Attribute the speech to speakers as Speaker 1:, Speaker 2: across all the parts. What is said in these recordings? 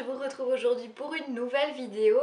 Speaker 1: je vous retrouve aujourd'hui pour une nouvelle vidéo.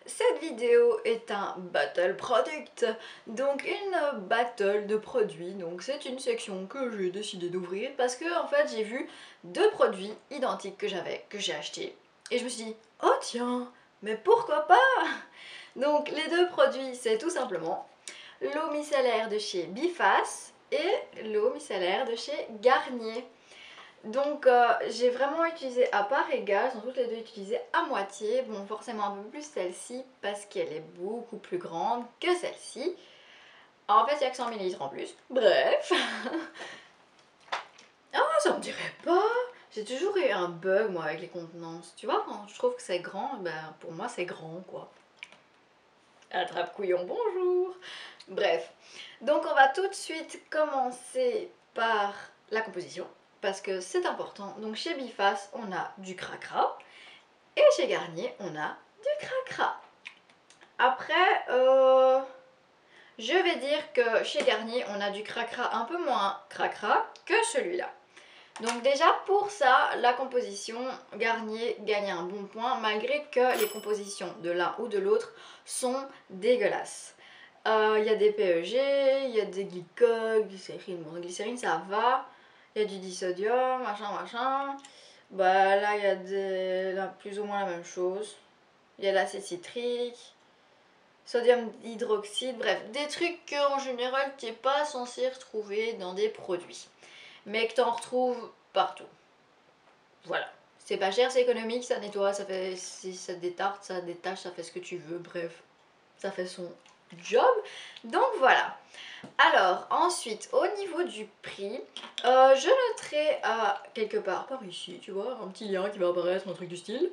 Speaker 1: Cette vidéo est un battle product, donc une battle de produits. Donc c'est une section que j'ai décidé d'ouvrir parce que en fait j'ai vu deux produits identiques que j'ai achetés. Et je me suis dit, oh tiens, mais pourquoi pas? Donc les deux produits c'est tout simplement l'eau micellaire de chez Biface et l'eau micellaire de chez Garnier. Donc j'ai vraiment utilisé à part égale, sont toutes les deux utilisées à moitié. Bon, forcément un peu plus celle-ci parce qu'elle est beaucoup plus grande que celle-ci. En fait il n'y a que 100 ml en plus. Bref. Ah, ça me dirait pas. J'ai toujours eu un bug moi avec les contenances. Tu vois, quand je trouve que c'est grand, ben pour moi c'est grand quoi. Attrape couillon, bonjour. Bref. Donc on va tout de suite commencer par la composition parce que c'est important. Donc chez Biface, on a du cracra et chez Garnier, on a du cracra. Après, je vais dire que chez Garnier, on a du cracra un peu moins cracra que celui-là. Donc déjà pour ça, la composition Garnier gagne un bon point malgré que les compositions de l'un ou de l'autre sont dégueulasses. Il y a des PEG, il y a des glycols, glycérine, bon glycérine ça va, il y a du disodium, machin. Bah là il y a plus ou moins la même chose. Il y a de l'acide citrique, sodium hydroxyde, bref, des trucs qu'en général tu n'es pas censé retrouver dans des produits. Mais que tu en retrouves partout. Voilà. C'est pas cher, c'est économique, ça nettoie, ça fait, si ça détarte, ça détache, ça fait ce que tu veux, bref, ça fait son job. Donc voilà. Alors ensuite au niveau du prix, je noterai à quelque part par ici, tu vois, un petit lien qui va apparaître, un truc du style,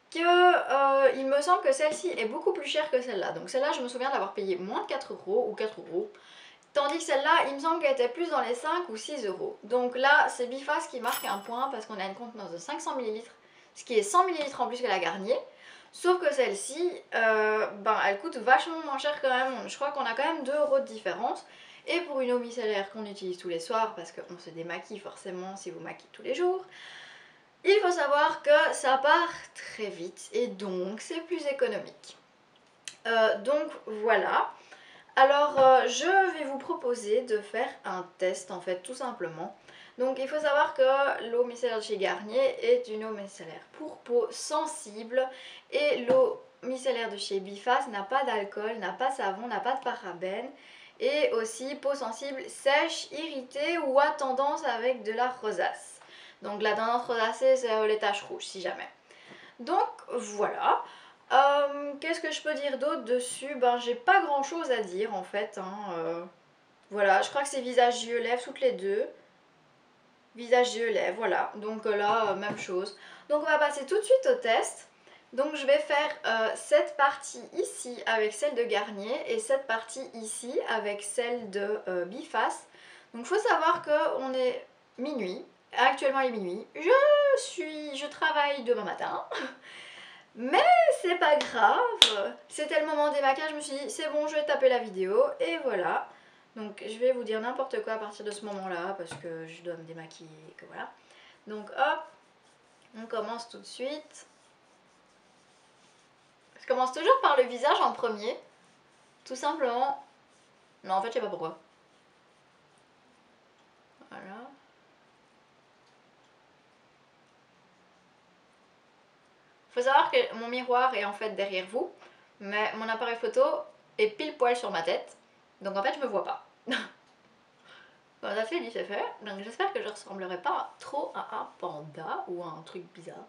Speaker 1: que il me semble que celle-ci est beaucoup plus chère que celle-là. Donc celle-là je me souviens d'avoir payé moins de 4 € ou 4 €. Tandis que celle-là, il me semble qu'elle était plus dans les 5 ou 6 €. Donc là, c'est Biface qui marque un point parce qu'on a une contenance de 500 ml, ce qui est 100 ml en plus que la Garnier. Sauf que celle-ci, elle coûte vachement moins cher quand même. Je crois qu'on a quand même 2 € de différence. Et pour une eau micellaire qu'on utilise tous les soirs, parce qu'on se démaquille forcément si vous maquillez tous les jours, il faut savoir que ça part très vite et donc c'est plus économique. Donc voilà. Alors je vais vous proposer de faire un test en fait tout simplement. Donc il faut savoir que l'eau micellaire de chez Garnier est une eau micellaire pour peau sensible et l'eau micellaire de chez Biface n'a pas d'alcool, n'a pas de savon, n'a pas de parabènes et aussi peau sensible sèche, irritée ou à tendance avec de la rosace. Donc la tendance rosacée c'est les taches rouges si jamais. Donc voilà. Qu'est-ce que je peux dire d'autre dessus? Ben j'ai pas grand chose à dire en fait. Voilà, je crois que c'est visage, yeux, lèvres toutes les deux. Visage, yeux, lèvres, voilà. Donc là, même chose. Donc on va passer tout de suite au test. Donc je vais faire cette partie ici avec celle de Garnier et cette partie ici avec celle de Biface. Donc il faut savoir qu'on est minuit. Actuellement il est minuit. Je travaille demain matin. Mais c'est pas grave, c'était le moment des maquillages, je me suis dit c'est bon je vais taper la vidéo et voilà. Donc je vais vous dire n'importe quoi à partir de ce moment là parce que je dois me démaquiller et que voilà. Donc hop, on commence tout de suite. Je commence toujours par le visage en premier, tout simplement. Non en fait je sais pas pourquoi. Voilà. Faut savoir que mon miroir est en fait derrière vous, mais mon appareil photo est pile poil sur ma tête, donc en fait je me vois pas. Bon, ça fait dit, c'est fait. Donc j'espère que je ressemblerai pas trop à un panda ou à un truc bizarre.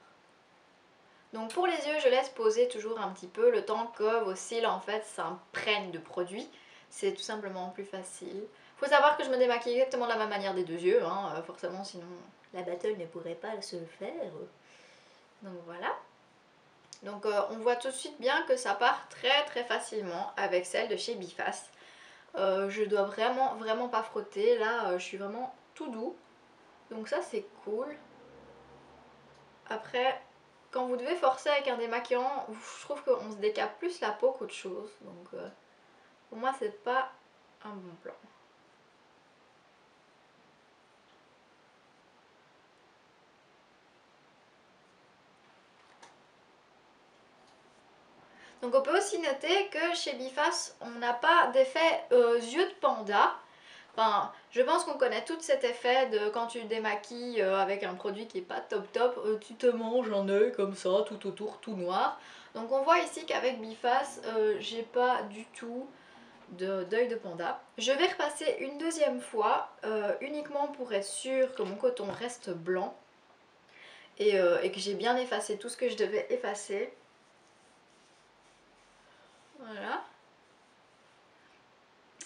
Speaker 1: Donc pour les yeux, je laisse poser toujours un petit peu le temps que vos cils en fait s'imprègnent de produit. C'est tout simplement plus facile. Faut savoir que je me démaquille exactement de la même manière des deux yeux, forcément sinon la battle ne pourrait pas se faire. Donc voilà. Donc on voit tout de suite bien que ça part très facilement avec celle de chez Biface. Je dois vraiment pas frotter, là je suis vraiment tout doux, donc ça c'est cool. Après quand vous devez forcer avec un démaquillant, je trouve qu'on se décape plus la peau qu'autre chose, donc pour moi c'est pas un bon plan. Donc on peut aussi noter que chez Biface, on n'a pas d'effet yeux de panda. Enfin, je pense qu'on connaît tout cet effet de quand tu démaquilles avec un produit qui est pas top top, tu te manges un œil comme ça, tout autour, tout noir. Donc on voit ici qu'avec Biface, j'ai pas du tout d'œil de panda. Je vais repasser une deuxième fois, uniquement pour être sûre que mon coton reste blanc et que j'ai bien effacé tout ce que je devais effacer. Voilà.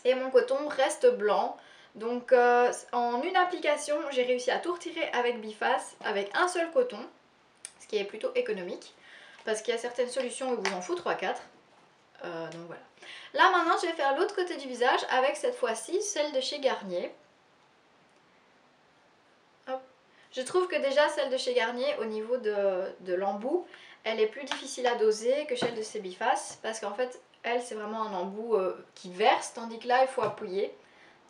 Speaker 1: Et mon coton reste blanc. Donc en une application, j'ai réussi à tout retirer avec Biface, avec un seul coton, ce qui est plutôt économique, parce qu'il y a certaines solutions où il vous en faut 3-4. Donc voilà. Là maintenant, je vais faire l'autre côté du visage avec cette fois-ci celle de chez Garnier. Hop. Je trouve que déjà celle de chez Garnier, au niveau de l'embout, elle est plus difficile à doser que celle de chez Biface, parce qu'en fait, elle, c'est vraiment un embout qui verse, tandis que là, il faut appuyer.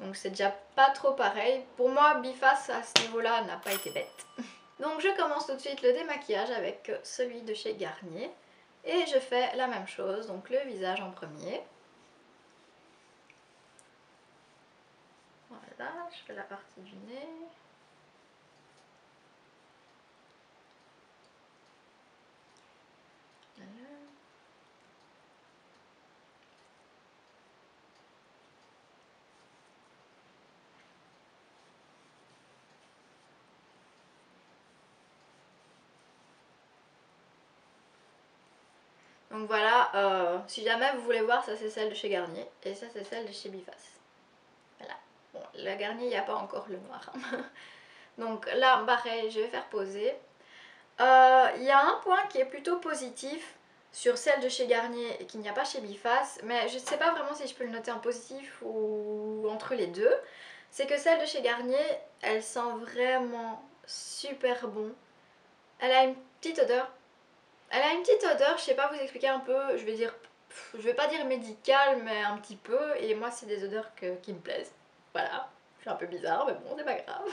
Speaker 1: Donc c'est déjà pas trop pareil. Pour moi, Biface à ce niveau-là n'a pas été bête. Donc je commence tout de suite le démaquillage avec celui de chez Garnier. Et je fais la même chose, donc le visage en premier. Voilà, je fais la partie du nez. Voilà. Donc voilà, si jamais vous voulez voir, ça c'est celle de chez Garnier et ça c'est celle de chez Biface. Voilà. Bon, la Garnier, il n'y a pas encore le noir. Donc là, pareil, je vais faire poser. Il y a un point qui est plutôt positif sur celle de chez Garnier et qu'il n'y a pas chez Biface, mais je ne sais pas vraiment si je peux le noter en positif ou entre les deux. C'est que celle de chez Garnier, elle sent vraiment super bon. Elle a une petite odeur. Elle a une petite odeur, je sais pas vous expliquer un peu, je vais pas dire médicale, mais un petit peu, et moi c'est des odeurs qui me plaisent. Voilà, je suis un peu bizarre, mais bon, c'est pas grave.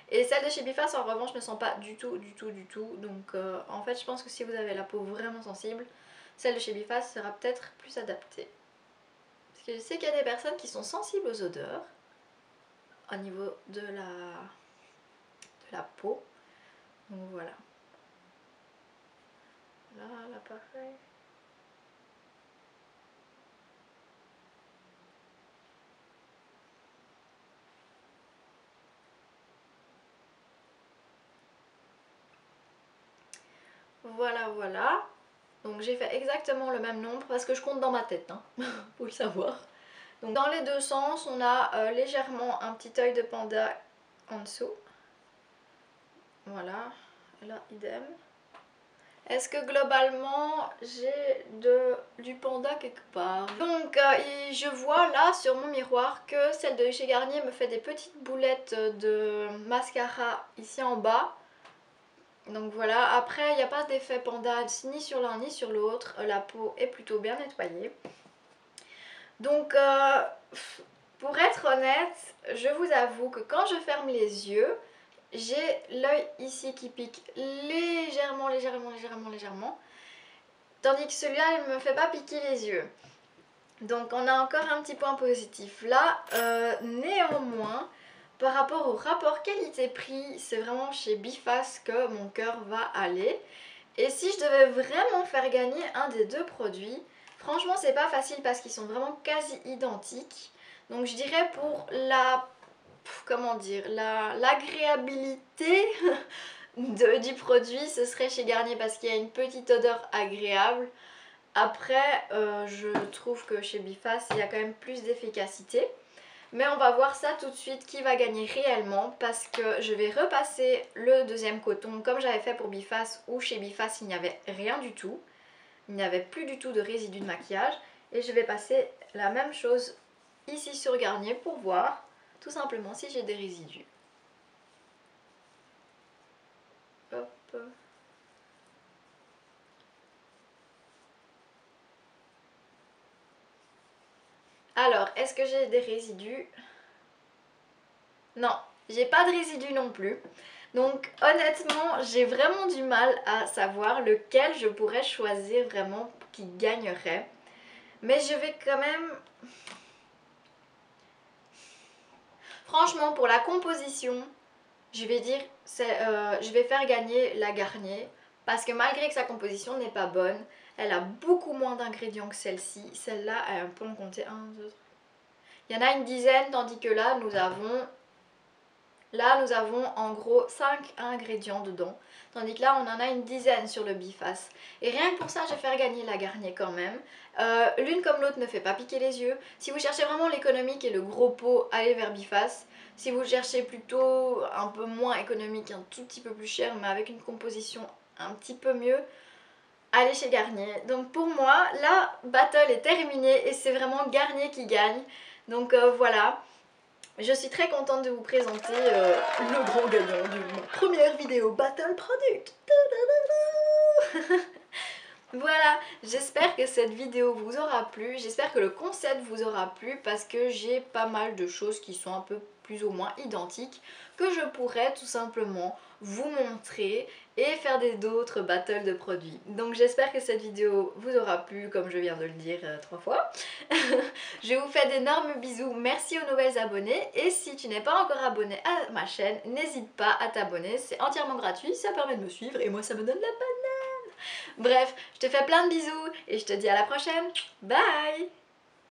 Speaker 1: Et celle de chez Biface en revanche ne sent pas du tout, du tout, du tout. Donc en fait je pense que si vous avez la peau vraiment sensible, celle de chez Biface sera peut-être plus adaptée. Parce que je sais qu'il y a des personnes qui sont sensibles aux odeurs au niveau de la peau. Donc voilà. Là pareil. Voilà, voilà. Donc j'ai fait exactement le même nombre parce que je compte dans ma tête, hein. Faut le savoir. Donc dans les deux sens, on a légèrement un petit œil de panda en dessous. Voilà, là idem. Est-ce que globalement j'ai du panda quelque part? Donc je vois là sur mon miroir que celle de chez Garnier me fait des petites boulettes de mascara ici en bas. Donc voilà, après il n'y a pas d'effet panda ni sur l'un ni sur l'autre, la peau est plutôt bien nettoyée. Donc pour être honnête, je vous avoue que quand je ferme les yeux, j'ai l'œil ici qui pique légèrement, légèrement, légèrement, légèrement. Tandis que celui-là, il ne me fait pas piquer les yeux. Donc on a encore un petit point positif là. Néanmoins, par rapport au rapport qualité-prix, c'est vraiment chez Biface que mon cœur va aller. Et si je devais vraiment faire gagner un des deux produits, franchement c'est pas facile parce qu'ils sont vraiment quasi identiques. Donc je dirais pour comment dire, l'agréabilité du produit, ce serait chez Garnier parce qu'il y a une petite odeur agréable. Après, je trouve que chez Biface, il y a quand même plus d'efficacité. Mais on va voir ça tout de suite qui va gagner réellement parce que je vais repasser le deuxième coton comme j'avais fait pour Biface où chez Biface il n'y avait rien du tout. Il n'y avait plus du tout de résidus de maquillage et je vais passer la même chose ici sur Garnier pour voir tout simplement si j'ai des résidus. Hop. Alors, est-ce que j'ai des résidus? Non, j'ai pas de résidus non plus. Donc honnêtement, j'ai vraiment du mal à savoir lequel je pourrais choisir vraiment qui gagnerait. Mais je vais quand même... Franchement, pour la composition, je vais dire, je vais faire gagner la Garnier. Parce que malgré que sa composition n'est pas bonne, elle a beaucoup moins d'ingrédients que celle-ci. Celle-là, elle peut en compter 1, 2, 3. Il y en a une dizaine, tandis que là, nous avons en gros 5 ingrédients dedans. Tandis que là, on en a une dizaine sur le biface. Et rien que pour ça, je vais faire gagner la Garnier quand même. L'une comme l'autre ne fait pas piquer les yeux. Si vous cherchez vraiment l'économique et le gros pot, allez vers biface. Si vous cherchez plutôt un peu moins économique, un tout petit peu plus cher, mais avec une composition un petit peu mieux, allez chez Garnier. Donc pour moi, la battle est terminée et c'est vraiment Garnier qui gagne. Donc voilà. Je suis très contente de vous présenter le grand gagnant de ma première vidéo Battle Product. Voilà, j'espère que cette vidéo vous aura plu, j'espère que le concept vous aura plu parce que j'ai pas mal de choses qui sont un peu plus ou moins identiques que je pourrais tout simplement vous montrer et faire d'autres battles de produits. Donc j'espère que cette vidéo vous aura plu comme je viens de le dire 3 fois. Je vous fais d'énormes bisous, merci aux nouvelles abonnés et si tu n'es pas encore abonné à ma chaîne, n'hésite pas à t'abonner, c'est entièrement gratuit, ça permet de me suivre et moi ça me donne la banane. Bref, je te fais plein de bisous et je te dis à la prochaine. Bye!